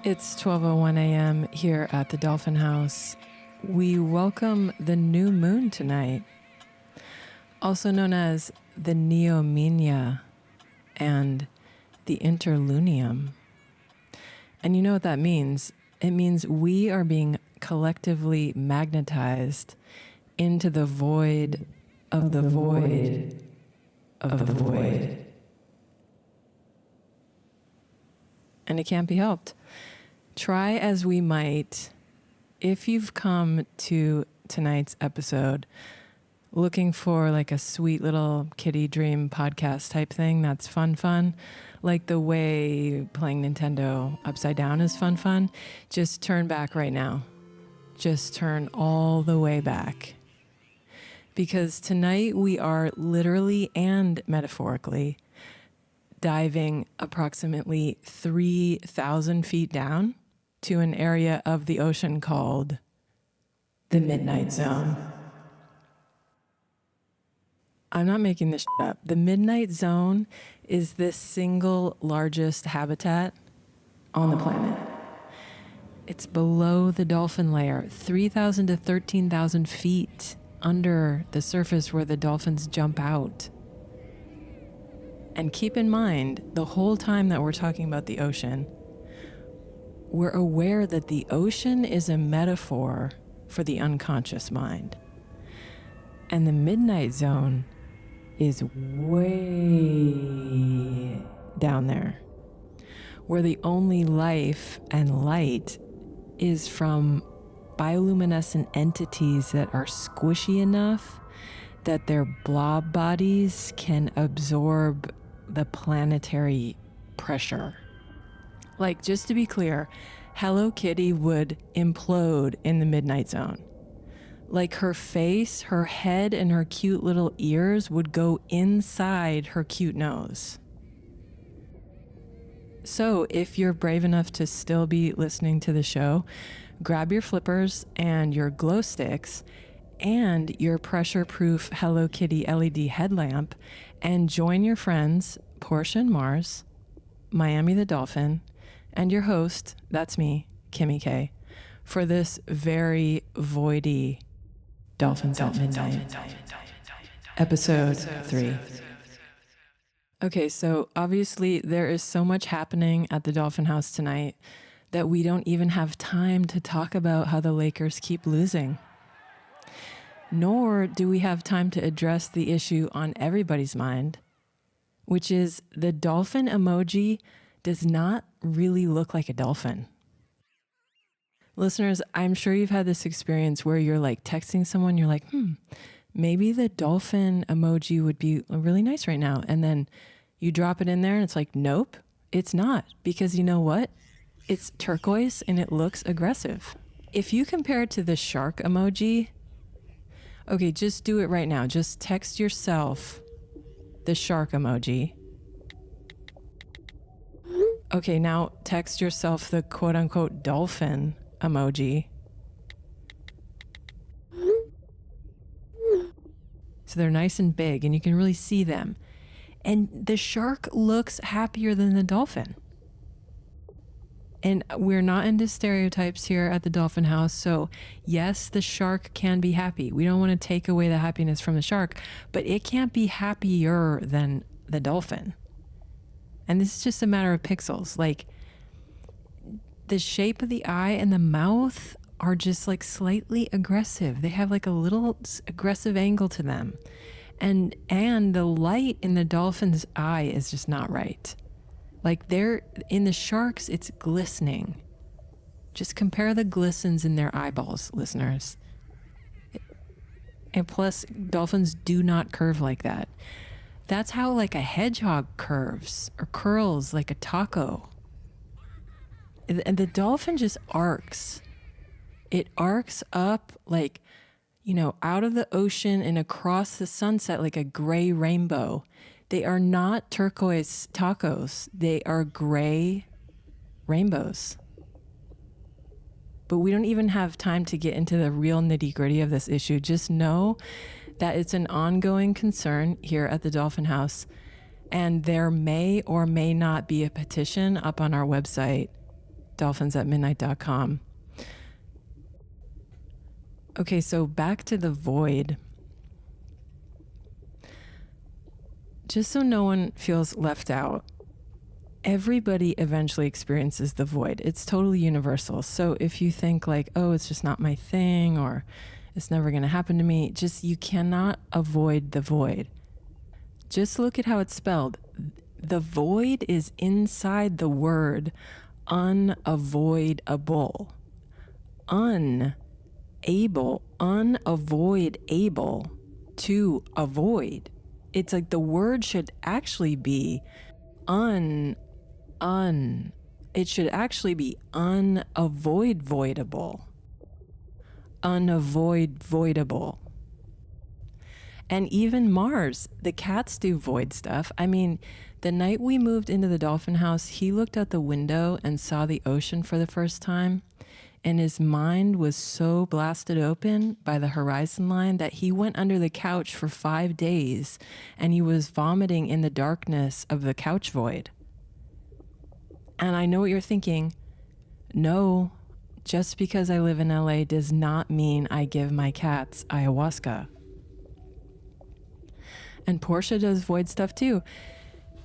It's 12:01 a.m. here at the Dolphin House. We welcome the new moon tonight, also known as the Neomenia and the Interlunium. And you know what that means? It means we are being collectively magnetized into the void of the void of the void. And it can't be helped. Try as we might, if you've come to tonight's episode looking for like a sweet little kiddie dream podcast type thing that's fun, like the way playing Nintendo upside down is fun, just turn back right now. Just turn all the way back. Because tonight we are literally and metaphorically diving approximately 3,000 feet down to an area of the ocean called the Midnight Zone. I'm not making this shit up. The Midnight Zone is the single largest habitat on the planet. It's below the dolphin layer, 3,000 to 13,000 feet under the surface where the dolphins jump out. And keep in mind, the whole time that we're talking about the ocean, we're aware that the ocean is a metaphor for the unconscious mind. And the Midnight Zone is way down there, where the only life and light is from bioluminescent entities that are squishy enough that their blob bodies can absorb the planetary pressure. Like, just to be clear, Hello Kitty would implode in the Midnight Zone. Like, her face, her head, and her cute little ears would go inside her cute nose. So if you're brave enough to still be listening to the show, grab your flippers and your glow sticks and your pressure-proof Hello Kitty LED headlamp and join your friends, Porsha and Mars, Miami the Dolphin, and your host, that's me, Kimmy K, for this very voidy Dolphins at Midnight, episode 3. Okay, so obviously there is so much happening at the Dolphin House tonight that we don't even have time to talk about how the Lakers keep losing. Nor do we have time to address the issue on everybody's mind, which is the dolphin emoji does not really look like a dolphin. Listeners, I'm sure you've had this experience where you're like texting someone, you're like, maybe the dolphin emoji would be really nice right now. And then you drop it in there and it's like, nope, it's not. Because you know what? It's turquoise and it looks aggressive. If you compare it to the shark emoji, okay, just do it right now. Just text yourself the shark emoji. Okay, now text yourself the quote unquote dolphin emoji. So they're nice and big and you can really see them. And the shark looks happier than the dolphin. And we're not into stereotypes here at the Dolphin House. So yes, the shark can be happy. We don't want to take away the happiness from the shark, but it can't be happier than the dolphin. And this is just a matter of pixels. Like, the shape of the eye and the mouth are just like slightly aggressive. They have like a little aggressive angle to them. And the light in the dolphin's eye is just not right. Like, they're in the sharks, it's glistening. Just compare the glistens in their eyeballs, listeners. And plus, dolphins do not curve like that. That's how like a hedgehog curves or curls like a taco. And the dolphin just arcs. It arcs up like, out of the ocean and across the sunset like a gray rainbow. They are not turquoise tacos. They are gray rainbows. But we don't even have time to get into the real nitty-gritty of this issue. Just know that it's an ongoing concern here at the Dolphin House, and there may or may not be a petition up on our website dolphins-at-midnight.com. Okay, so back to the void. Just so no one feels left out, everybody eventually experiences the void. It's totally universal. So if you think like, oh, it's just not my thing, or it's never going to happen to me, you cannot avoid the void. Just look at how it's spelled. The void is inside the word unavoidable. Unavoidable to avoid. It's like the word should actually be it should actually be unavoidable. Unavoidable. And even Mars, the cats do void stuff. I mean, the night we moved into the dolphin house, he looked out the window and saw the ocean for the first time. And his mind was so blasted open by the horizon line that he went under the couch for 5 days and he was vomiting in the darkness of the couch void. And I know what you're thinking. No, just because I live in LA does not mean I give my cats ayahuasca. And Porsha does void stuff too.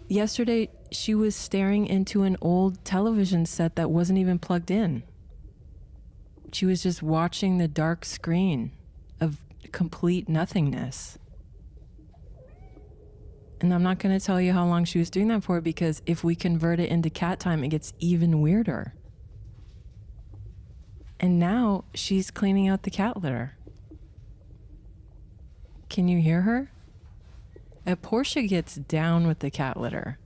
Yesterday, she was staring into an old television set that wasn't even plugged in. She was just watching the dark screen of complete nothingness. And I'm not going to tell you how long she was doing that for, because if we convert it into cat time, it gets even weirder. And now she's cleaning out the cat litter. Can you hear her? Porsha gets down with the cat litter.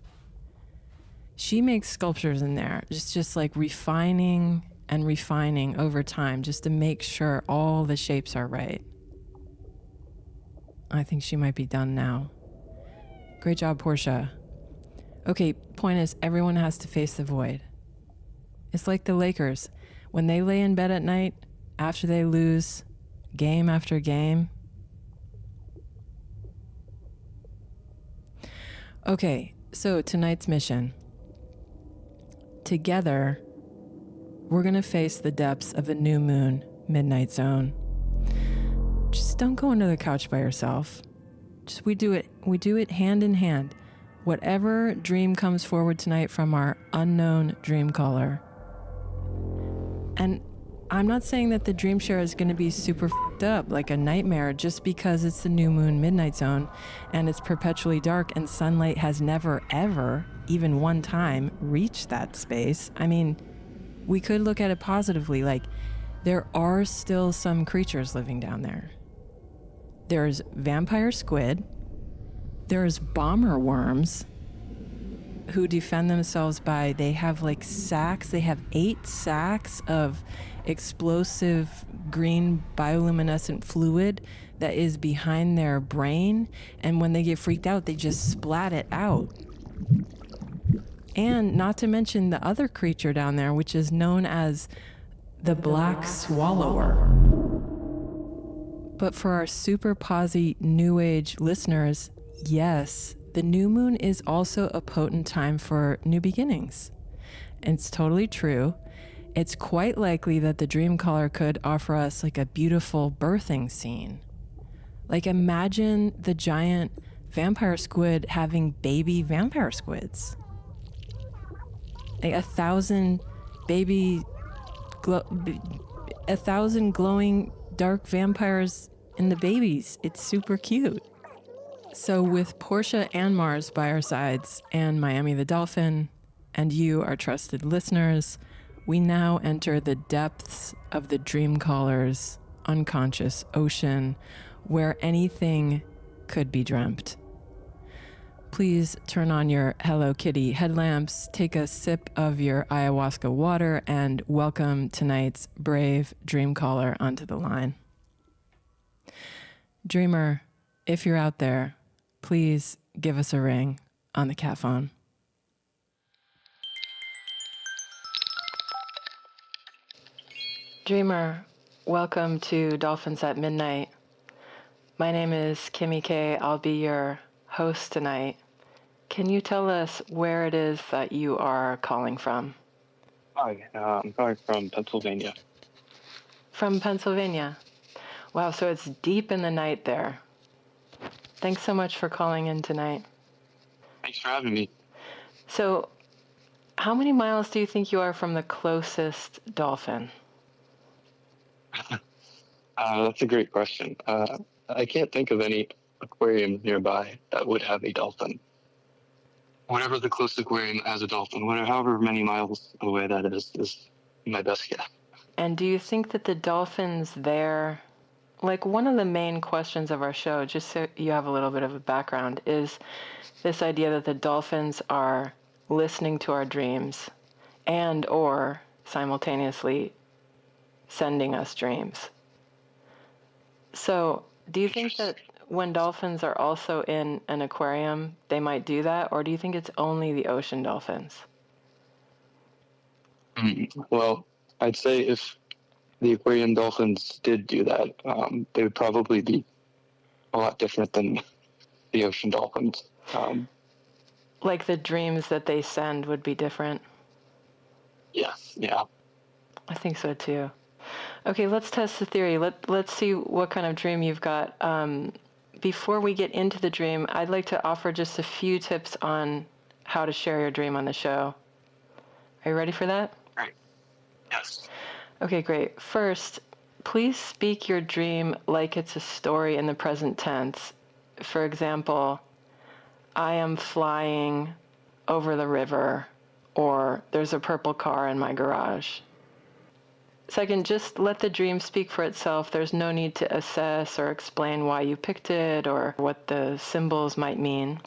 She makes sculptures in there, just like refining and refining over time, just to make sure all the shapes are right. I think she might be done now. Great job, Porsha. Okay, point is, everyone has to face the void. It's like the Lakers. When they lay in bed at night, after they lose game after game. Okay, so tonight's mission. Together, we're going to face the depths of the new moon midnight zone. Just don't go under the couch by yourself. We do it hand in hand. Whatever dream comes forward tonight from our unknown dream caller. And I'm not saying that the dream share is going to be super fucked up like a nightmare just because it's the new moon midnight zone and it's perpetually dark and sunlight has never ever, even one time, reached that space. I mean, we could look at it positively, like there are still some creatures living down there. There's vampire squid. There's bomber worms who defend themselves by, they have like sacks. They have 8 sacks of explosive green bioluminescent fluid that is behind their brain. And when they get freaked out, they just splat it out. And not to mention the other creature down there, which is known as the black swallower. But for our super posy new age listeners, yes, the new moon is also a potent time for new beginnings. And it's totally true. It's quite likely that the dream caller could offer us like a beautiful birthing scene. Like imagine the giant vampire squid having baby vampire squids. Like 1,000 glowing dark vampires in the babies. It's super cute. So with Porsha and Mars by our sides, and Miami the dolphin, and you, our trusted listeners, we now enter the depths of the dream caller's unconscious ocean, where anything could be dreamt. Please turn on your Hello Kitty headlamps, take a sip of your ayahuasca water, and welcome tonight's brave dream caller onto the line. Dreamer, if you're out there, please give us a ring on the cat phone. Dreamer, welcome to Dolphins at Midnight. My name is Kimmy K. I'll be your host tonight. Can you tell us where it is that you are calling from? Hi, I'm calling from Pennsylvania. From Pennsylvania. Wow, so it's deep in the night there. Thanks so much for calling in tonight. Thanks for having me. So, how many miles do you think you are from the closest dolphin? That's a great question. I can't think of any aquarium nearby that would have a dolphin. Whatever the closest aquarium has a dolphin, whatever, however many miles away that is my best guess. And do you think that the dolphins there, like one of the main questions of our show, just so you have a little bit of a background, is this idea that the dolphins are listening to our dreams and or simultaneously sending us dreams. So, do you think that when dolphins are also in an aquarium, they might do that, or do you think it's only the ocean dolphins? Well, I'd say if the aquarium dolphins did do that, they would probably be a lot different than the ocean dolphins. Like the dreams that they send would be different? Yes, yeah. I think so too. Okay, let's test the theory. Let's see what kind of dream you've got. Before we get into the dream, I'd like to offer just a few tips on how to share your dream on the show. Are you ready for that? Right. Yes. Okay, great. First, please speak your dream like it's a story in the present tense. For example, I am flying over the river, or there's a purple car in my garage. Second, just let the dream speak for itself. There's no need to assess or explain why you picked it or what the symbols might mean.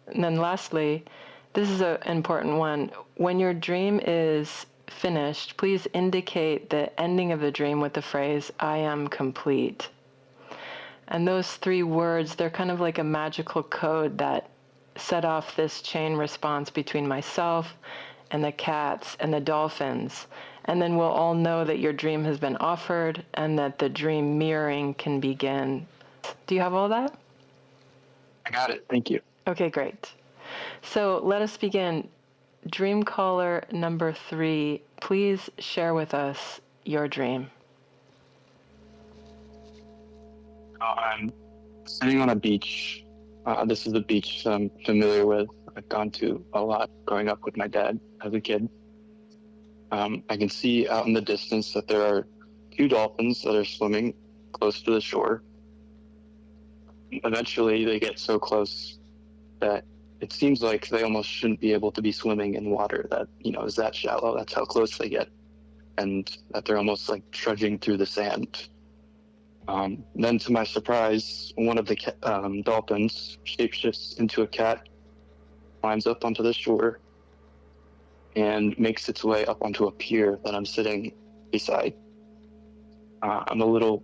And then lastly, this is an important one. When your dream is finished, please indicate the ending of the dream with the phrase, I am complete. And those 3 words, they're kind of like a magical code that set off this chain response between myself and the cats and the dolphins. And then we'll all know that your dream has been offered and that the dream mirroring can begin. Do you have all that? I got it. Thank you. Okay, great. So let us begin. Dream caller number 3, please share with us your dream. I'm sitting on a beach. This is a beach I'm familiar with. I've gone to a lot growing up with my dad as a kid. I can see out in the distance that there are 2 dolphins that are swimming close to the shore. Eventually, they get so close that it seems like they almost shouldn't be able to be swimming in water that, is that shallow. That's how close they get. And that they're almost like trudging through the sand. Then, to my surprise, one of the dolphins shapeshifts into a cat, climbs up onto the shore, and makes its way up onto a pier that I'm sitting beside. I'm a little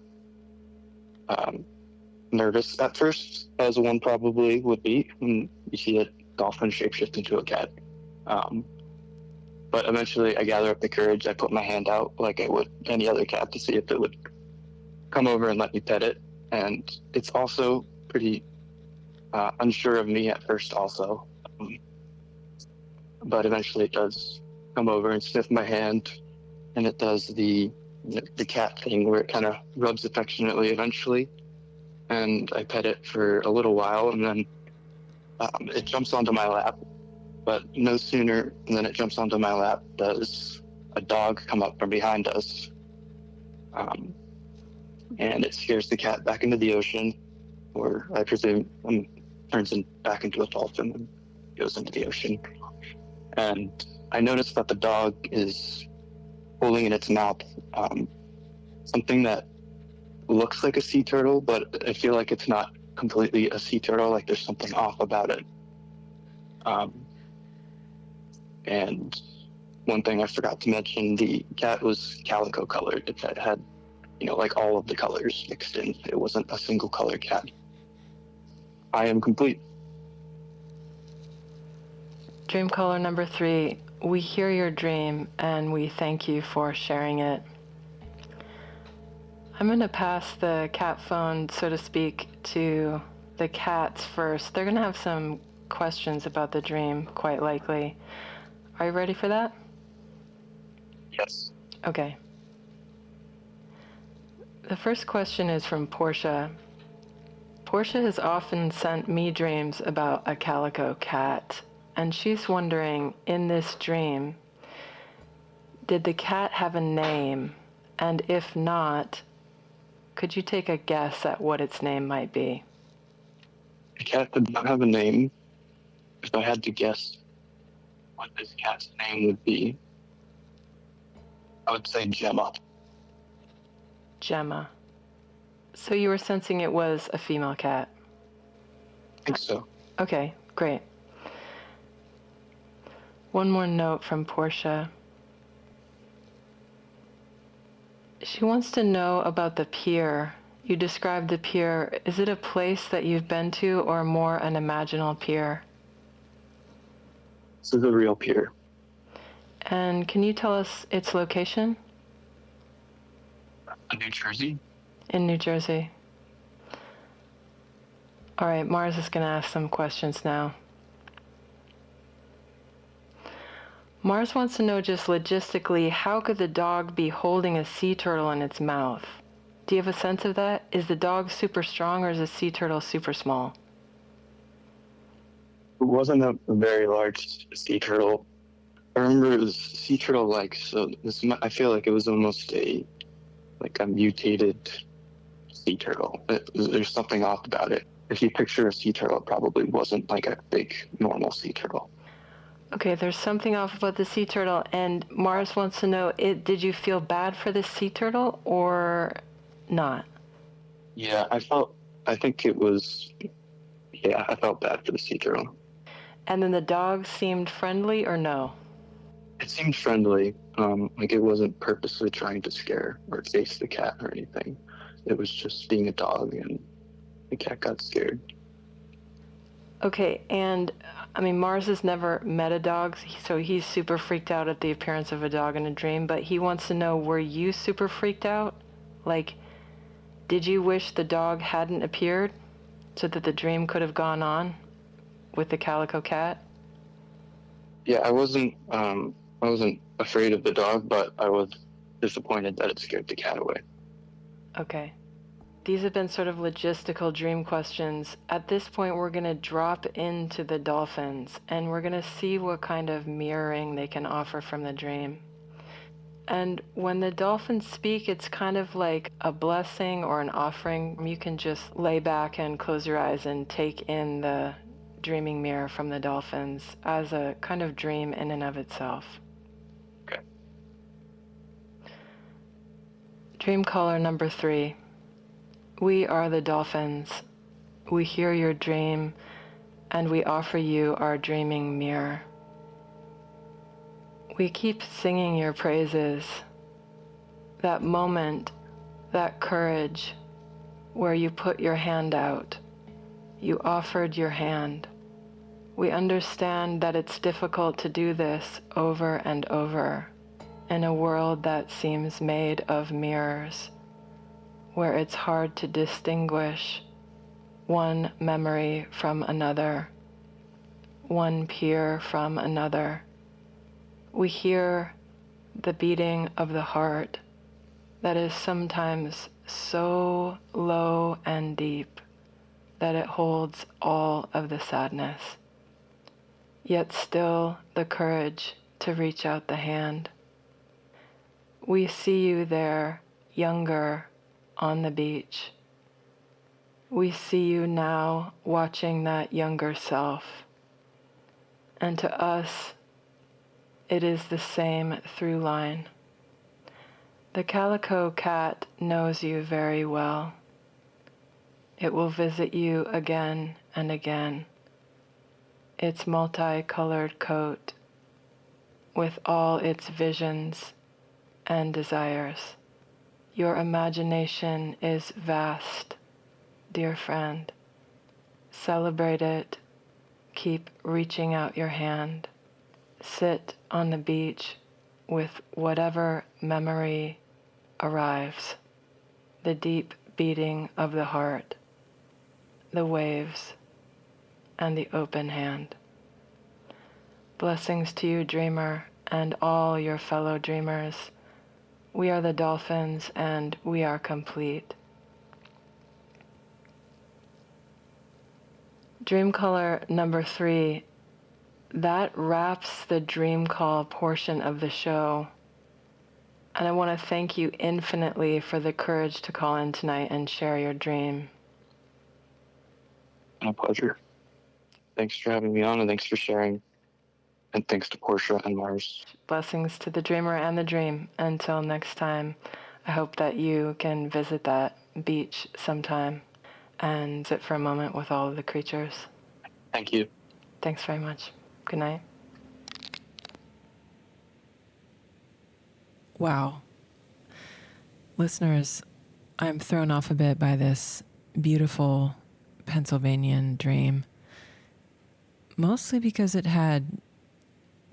nervous at first, as one probably would be when you see a dolphin shapeshift into a cat. But eventually I gather up the courage. I put my hand out like I would any other cat to see if it would come over and let me pet it. And it's also pretty unsure of me at first also. But eventually it does come over and sniff my hand, and it does the cat thing where it kind of rubs affectionately eventually. And I pet it for a little while, and then it jumps onto my lap. But no sooner than it jumps onto my lap does a dog come up from behind us. And it scares the cat back into the ocean, or I presume turns back into a dolphin and goes into the ocean. And I noticed that the dog is holding in its mouth something that looks like a sea turtle, but I feel like it's not completely a sea turtle, like there's something off about it. And one thing I forgot to mention, the cat was calico colored. It had, like all of the colors mixed in. It wasn't a single color cat. I am complete. Dream caller number 3, we hear your dream and we thank you for sharing it. I'm going to pass the cat phone, so to speak, to the cats first. They're going to have some questions about the dream, quite likely. Are you ready for that? Yes. Okay. The first question is from Porsha. Porsha has often sent me dreams about a calico cat, and she's wondering, in this dream, did the cat have a name? And if not, could you take a guess at what its name might be? The cat did not have a name. If I had to guess what this cat's name would be, I would say Gemma. Gemma. So you were sensing it was a female cat? I think so. Okay, great. One more note from Porsha. She wants to know about the pier. You described the pier. Is it a place that you've been to or more an imaginal pier? This is a real pier. And can you tell us its location? New Jersey? In New Jersey. All right, Mars is going to ask some questions now. Mars wants to know just logistically, how could the dog be holding a sea turtle in its mouth? Do you have a sense of that? Is the dog super strong or is the sea turtle super small? It wasn't a very large sea turtle. I remember it was sea turtle-like, so I feel like it was almost a mutated sea turtle. There's something off about it. If you picture a sea turtle, it probably wasn't like a big, normal sea turtle. Okay, there's something off about the sea turtle, and Mars wants to know, did you feel bad for the sea turtle or not? Yeah, I felt bad for the sea turtle. And then the dog seemed friendly or no? It seemed friendly, like it wasn't purposely trying to scare or chase the cat or anything. It was just being a dog, and the cat got scared. Okay, and I mean, Mars has never met a dog, so he's super freaked out at the appearance of a dog in a dream, but he wants to know, were you super freaked out? Like, did you wish the dog hadn't appeared so that the dream could have gone on with the calico cat? Yeah, I wasn't afraid of the dog, but I was disappointed that it scared the cat away. Okay. These have been sort of logistical dream questions. At this point, we're going to drop into the dolphins, and we're going to see what kind of mirroring they can offer from the dream. And when the dolphins speak, it's kind of like a blessing or an offering. You can just lay back and close your eyes and take in the dreaming mirror from the dolphins as a kind of dream in and of itself. Okay. Dreamcaller number 3. We are the dolphins. We hear your dream, and we offer you our dreaming mirror. We keep singing your praises. That moment, that courage, where you put your hand out. You offered your hand. We understand that it's difficult to do this over and over in a world that seems made of mirrors, where it's hard to distinguish one memory from another, one peer from another. We hear the beating of the heart that is sometimes so low and deep that it holds all of the sadness, yet still the courage to reach out the hand. We see you there, younger, on the beach. We see you now watching that younger self. And to us, it is the same through line. The calico cat knows you very well. It will visit you again and again. Its multicolored coat, with all its visions and desires. Your imagination is vast, dear friend. Celebrate it. Keep reaching out your hand. Sit on the beach with whatever memory arrives. The deep beating of the heart, the waves, and the open hand. Blessings to you, dreamer, and all your fellow dreamers. We are the dolphins, and we are complete. Dreamcaller number 3, that wraps the dream call portion of the show. And I want to thank you infinitely for the courage to call in tonight and share your dream. My pleasure. Thanks for having me on, and thanks for sharing. And thanks to Porsha and Mars. Blessings to the dreamer and the dream. Until next time, I hope that you can visit that beach sometime and sit for a moment with all of the creatures. Thank you. Thanks very much. Good night. Wow. Listeners, I'm thrown off a bit by this beautiful Pennsylvanian dream. Mostly because it had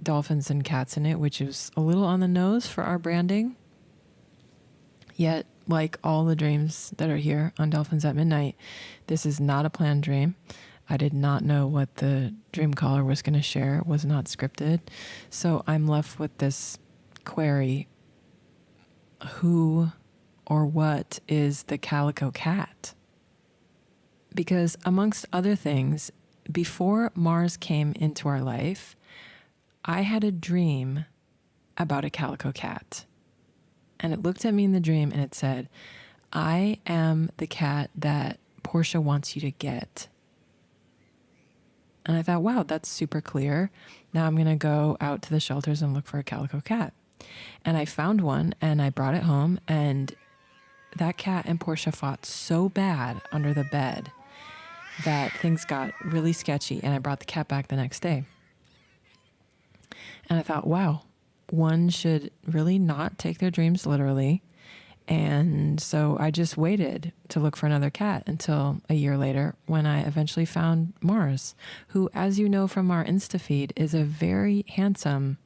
dolphins and cats in it, which is a little on the nose for our branding. Yet, like all the dreams that are here on Dolphins at Midnight, this is not a planned dream. I did not know what the dream caller was going to share. It was not scripted. So I'm left with this query. Who or what is the calico cat? Because amongst other things, before Mars came into our life, I had a dream about a calico cat. And it looked at me in the dream and it said, I am the cat that Porsha wants you to get. And I thought, wow, that's super clear. Now I'm going to go out to the shelters and look for a calico cat. And I found one and I brought it home, and that cat and Porsha fought so bad under the bed that things got really sketchy, and I brought the cat back the next day. And I thought, wow, one should really not take their dreams literally. And so I just waited to look for another cat until a year later, when I eventually found Mars, who, as you know from our Insta feed, is a very handsome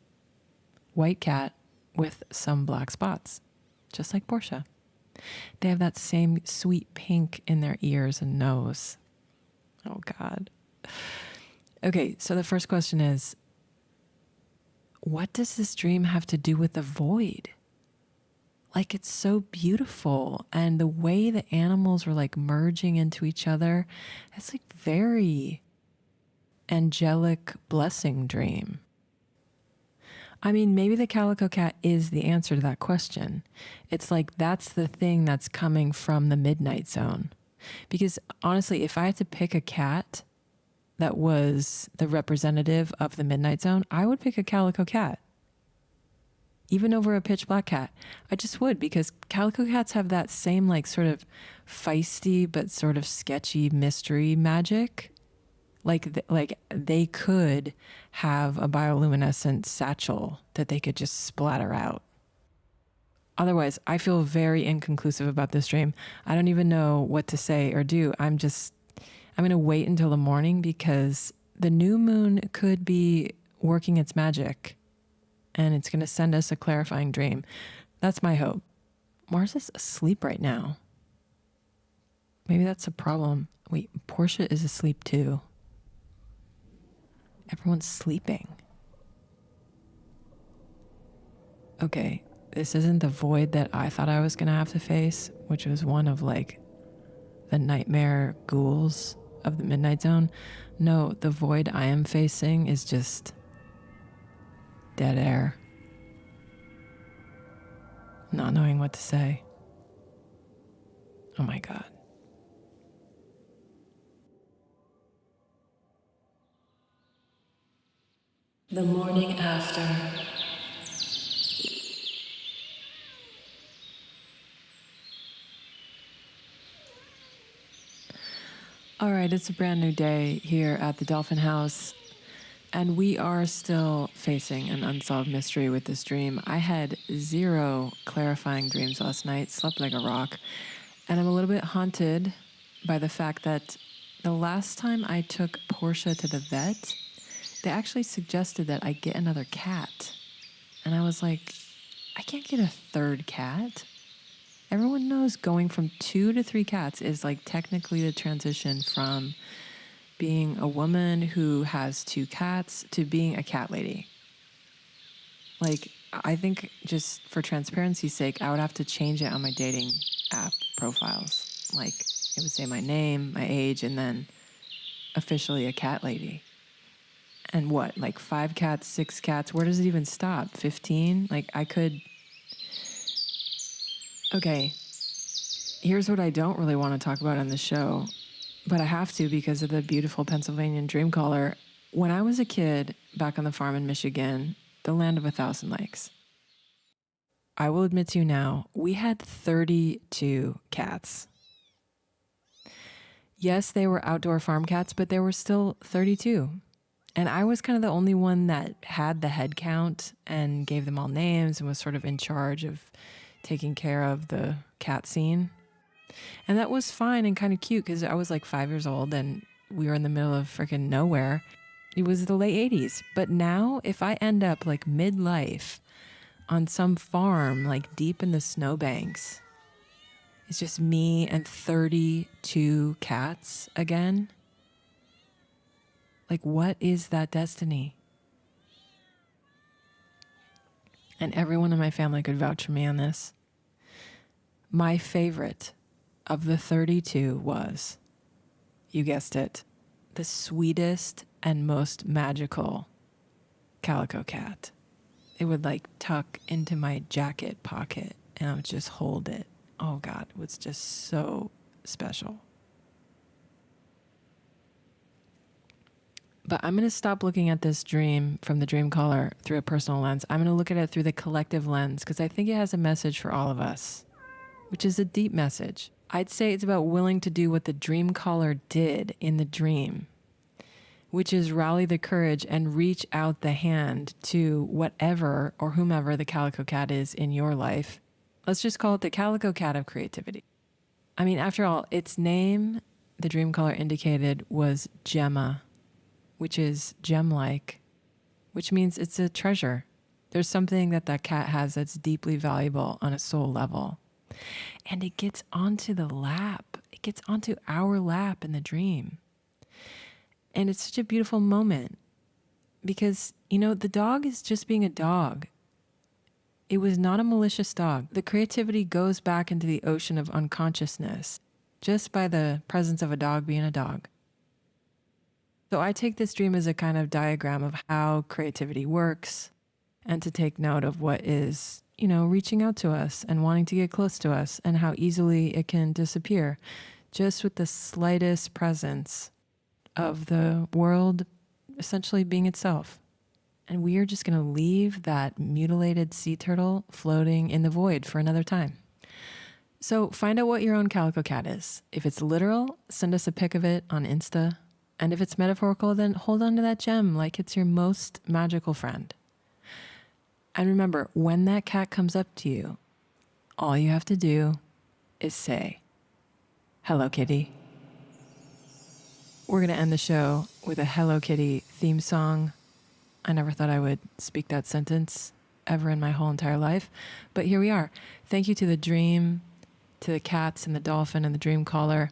white cat with some black spots, just like Porsha. They have that same sweet pink in their ears and nose. Oh, God. Okay, so the first question is, what does this dream have to do with the void? Like, it's so beautiful, and the way the animals were like merging into each other, it's like very angelic blessing dream. I mean, maybe the calico cat is the answer to that question. It's like that's the thing that's coming from the midnight zone. Because honestly, if I had to pick a cat that was the representative of the midnight zone, I would pick a calico cat. Even over a pitch black cat. I just would, because calico cats have that same like sort of feisty but sort of sketchy mystery magic. Like they could have a bioluminescent satchel that they could just splatter out. Otherwise, I feel very inconclusive about this dream. I don't even know what to say or do. I'm going to wait until the morning, because the new moon could be working its magic and it's going to send us a clarifying dream. That's my hope. Mars is asleep right now. Maybe that's a problem. Wait, Porsha is asleep too. Everyone's sleeping. Okay, this isn't the void that I thought I was going to have to face, which was one of like the nightmare ghouls of the Midnight Zone. No, the void I am facing is just dead air. Not knowing what to say. Oh my God. The morning after. All right, it's a brand new day here at the Dolphin House, and we are still facing an unsolved mystery with this dream. I had 0 clarifying dreams last night, slept like a rock, and I'm a little bit haunted by the fact that the last time I took Porsha to the vet, they actually suggested that I get another cat. And I was like, I can't get a third cat. Everyone knows going from 2 to 3 cats is like technically the transition from being a woman who has 2 cats to being a cat lady. Like, I think just for transparency's sake, I would have to change it on my dating app profiles. Like, it would say my name, my age, and then officially a cat lady. And what, like 5 cats, 6 cats? Where does it even stop? 15? Like, I could. Okay, here's what I don't really want to talk about on the show, but I have to because of the beautiful Pennsylvania dreamcaller. When I was a kid back on the farm in Michigan, the land of 1,000 lakes, I will admit to you now, we had 32 cats. Yes, they were outdoor farm cats, but there were still 32. And I was kind of the only one that had the head count and gave them all names and was sort of in charge of taking care of the cat scene. And that was fine and kind of cute because I was like 5 years old and we were in the middle of freaking nowhere. It was the late 80s. But now if I end up like midlife on some farm, like deep in the snowbanks, it's just me and 32 cats again. Like, what is that destiny? And everyone in my family could vouch for me on this. My favorite of the 32 was, you guessed it, the sweetest and most magical calico cat. It would like tuck into my jacket pocket and I would just hold it. Oh God, it was just so special. But I'm going to stop looking at this dream from the dreamcaller through a personal lens. I'm going to look at it through the collective lens because I think it has a message for all of us, which is a deep message. I'd say it's about willing to do what the dreamcaller did in the dream, which is rally the courage and reach out the hand to whatever or whomever the calico cat is in your life. Let's just call it the calico cat of creativity. I mean, after all, its name, the dreamcaller indicated, was Gemma, which is gem-like, which means it's a treasure. There's something that cat has that's deeply valuable on a soul level. And it gets onto the lap. It gets onto our lap in the dream. And it's such a beautiful moment because, you know, the dog is just being a dog. It was not a malicious dog. The creativity goes back into the ocean of unconsciousness just by the presence of a dog being a dog. So I take this dream as a kind of diagram of how creativity works and to take note of what is, you know, reaching out to us and wanting to get close to us and how easily it can disappear just with the slightest presence of the world essentially being itself. And we are just going to leave that mutilated sea turtle floating in the void for another time. So find out what your own calico cat is. If it's literal, send us a pic of it on Insta. And if it's metaphorical, then hold on to that gem like it's your most magical friend. And remember, when that cat comes up to you, all you have to do is say, "Hello, kitty." We're going to end the show with a Hello Kitty theme song. I never thought I would speak that sentence ever in my whole entire life. But here we are. Thank you to the dream, to the cats and the dolphin and the dream caller.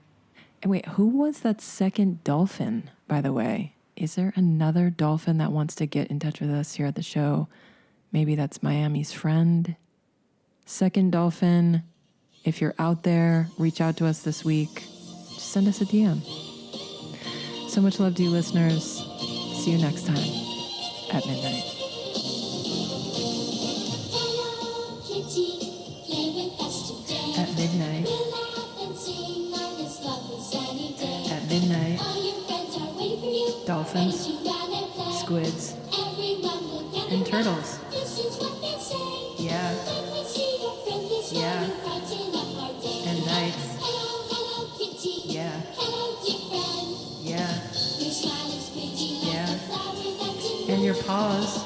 And wait, who was that second dolphin, by the way? Is there another dolphin that wants to get in touch with us here at the show? Maybe that's Miami's friend. Second dolphin, if you're out there, reach out to us this week. Just send us a DM. So much love to you, listeners. See you next time at midnight. At midnight. At midnight. Dolphins, squids, and turtles. Yeah. Yeah. And nights. Yeah. Yeah. Yeah. And your paws.